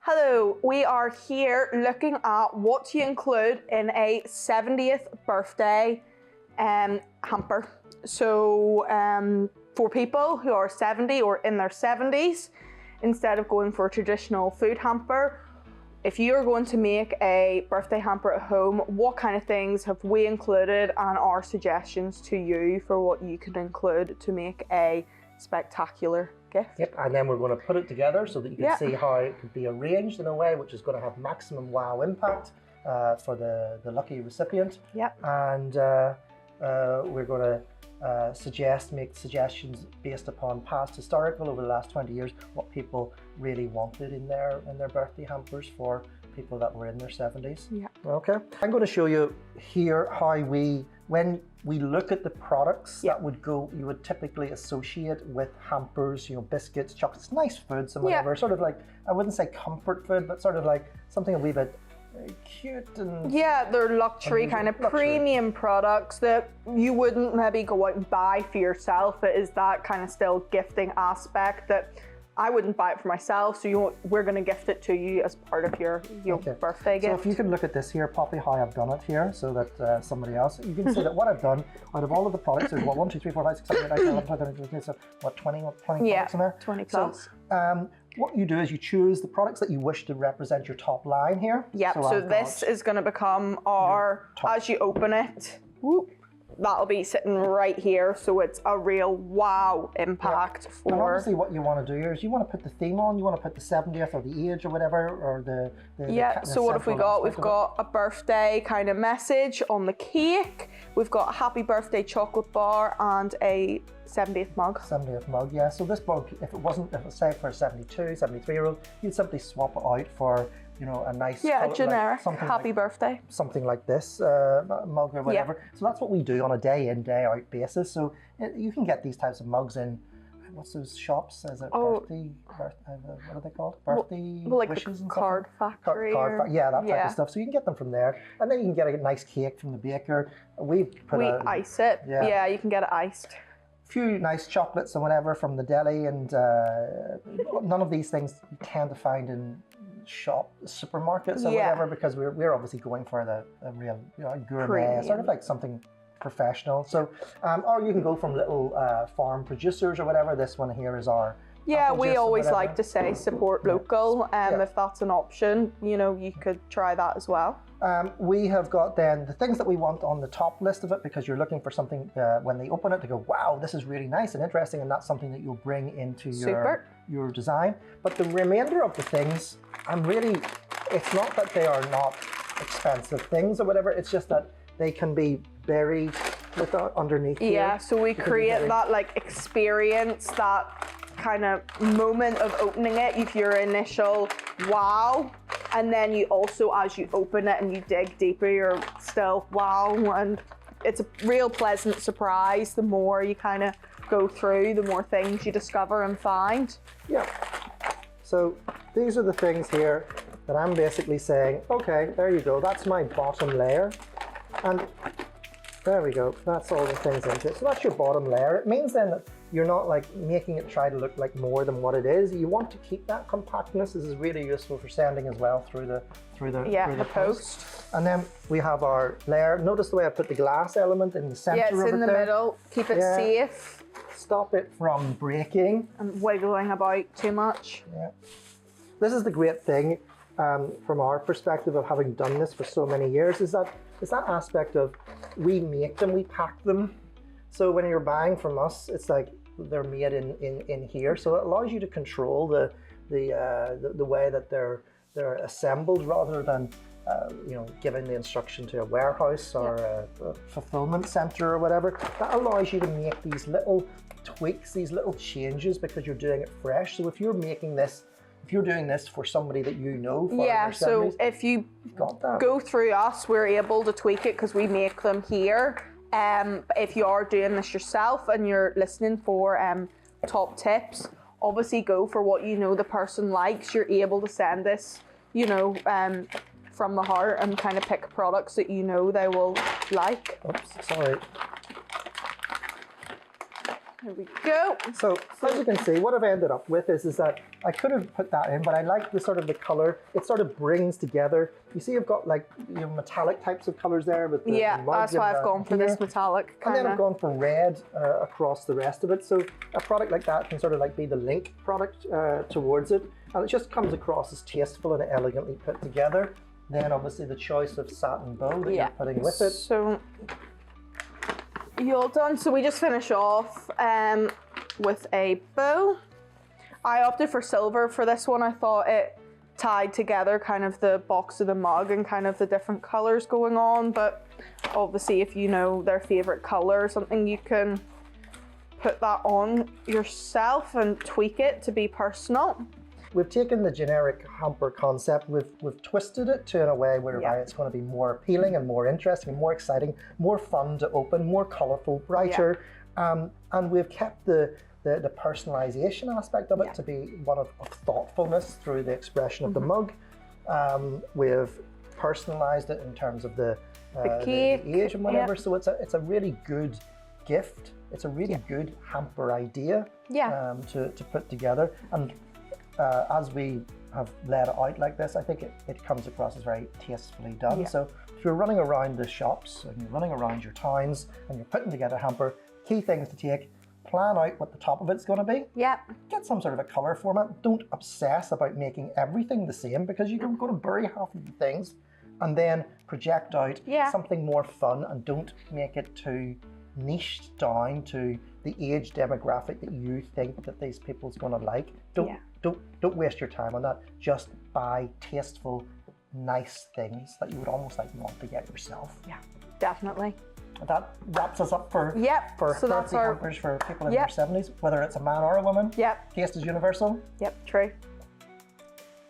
Hello, we are here looking at what to include in a 70th birthday hamper. So for people who are 70 or in their 70s, instead of going for a traditional food hamper, if you're going to make a birthday hamper at home, what kind of things have we included and our suggestions to you for what you could include to make a spectacular gift? Yep, and then we're going to put it together so that you can see how it could be arranged in a way which is going to have maximum wow impact for the lucky recipient. Yep. And we're going to make suggestions based upon past historical over the last 20 years, what people really wanted in their birthday hampers for people that were in their 70s. Yeah. Okay. I'm going to show you here how when we look at the products that you would typically associate with hampers, biscuits, chocolates, nice foods and whatever, sort of like, I wouldn't say comfort food, but sort of like something a wee bit cute and... Yeah, they're luxury, kind of premium products that you wouldn't maybe go out and buy for yourself. It is that kind of still gifting aspect that I wouldn't buy it for myself, so we're going to gift it to you as part of your birthday gift. So if you can look at this here, Poppy, how I've done it here, so that somebody else, you can see that what I've done, out of all of the products, there's what, 1, 2, 3, 4, 5, 6, 7, 8, 9, 10, 11, 12, 13, 14, so what, 20 products in there? 20 plus. So, what you do is you choose the products that you wish to represent your top line here. Yep, so this is going to become our, as you open it, whoop, that'll be sitting right here, so it's a real wow impact for... And obviously what you want to do here is you want to put the theme on, you want to put the 70th or the age or whatever, or the so what have we got? We've got a birthday kind of message on the cake, we've got a happy birthday chocolate bar and a 70th mug. 70th mug, yeah. So this mug, if it was say for a 72, 73-year-old, you'd simply swap it out for, a nice... Yeah, a generic happy birthday. Something like this, mug or whatever. So that's what we do on a day in, day out basis. So you can get these types of mugs in, what's those shops? Is it birthday, what are they called? Birthday like wishes the and card factory. Yeah, that type of stuff. So you can get them from there. And then you can get a nice cake from the baker. We ice it. Yeah, you can get it iced. Few nice chocolates and whatever from the deli, and none of these things you tend to find in supermarkets or whatever, because we're obviously going for the real gourmet premium, sort of like something professional. So or you can go from little farm producers or whatever. This one here is our we always like to say support local. If that's an option, you could try that as well. We have got then the things that we want on the top list of it, because you're looking for something when they open it to go, wow, this is really nice and interesting, and that's something that you'll bring into your design. But the remainder of the things, it's not that they are not expensive things or whatever, it's just that they can be buried underneath here. Yeah, so we create that experience, that kind of moment of opening it, your initial wow, and then you also, as you open it and you dig deeper, you're still wow, and it's a real pleasant surprise. The more you kind of go through, the more things you discover and find. Yeah, so these are the things here that I'm basically saying, okay, there you go, that's my bottom layer, and there we go, that's all the things into it. So that's your bottom layer. It means then that you're not making it try to look like more than what it is. You want to keep that compactness. This is really useful for sending as well through the post. And then we have our layer. Notice the way I put the glass element in the center. Yeah, it's in the middle. Keep it safe. Stop it from breaking and wiggling about too much. Yeah. This is the great thing from our perspective of having done this for so many years, is that aspect of we make them, we pack them. So when you're buying from us, it's like they're made in here. So it allows you to control the way that they're assembled, rather than giving the instruction to a warehouse or a fulfillment center or whatever. That allows you to make these little tweaks, these little changes, because you're doing it fresh. So if you're doing this for somebody that so if you go through us, we're able to tweak it because we make them here. If you are doing this yourself and you're listening for top tips, obviously go for what the person likes. You're able to send this, from the heart, and kind of pick products that they will like. Oops, sorry. There we go. So as you can see, what I've ended up with is that I could have put that in, but I like the sort of the color. It sort of brings together. You see, I've got like metallic types of colors there with the Yeah, that's why I've gone for this metallic kind of. And then I've gone for red across the rest of it. So a product like that can sort of like be the link product towards it, and it just comes across as tasteful and elegantly put together. Then obviously the choice of satin bow that you're putting with it. So you're all done. So we just finish off with a bow. I opted for silver for this one. I thought it tied together kind of the box of the mug and kind of the different colors going on. But obviously if you know their favorite color or something, you can put that on yourself and tweak it to be personal. We've taken the generic hamper concept, we've twisted it to in a way whereby it's going to be more appealing and more interesting and more exciting, more fun to open, more colourful, brighter, and we've kept the personalisation aspect of it to be one of thoughtfulness through the expression of the mug. We've personalised it in terms of the age and whatever, so it's a really good gift. It's a really good hamper idea to put together. And as we have laid it out like this, I think it comes across as very tastefully done. So if you're running around the shops and you're running around your towns and you're putting together a hamper, key things to take: plan out what the top of it's going to be. Get some sort of a colour format. Don't obsess about making everything the same, because you're going to bury half of the things. And then project out something more fun, and don't make it too niched down to the age demographic that you think that these people's going to like. Don't waste your time on that. Just buy tasteful, nice things that you would almost like want to get yourself. Yeah, definitely. That wraps us up for so that's our hampers for people in their 70s, whether it's a man or a woman. Taste is universal. True.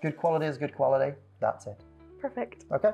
Good quality is good quality. That's it. Perfect. Okay.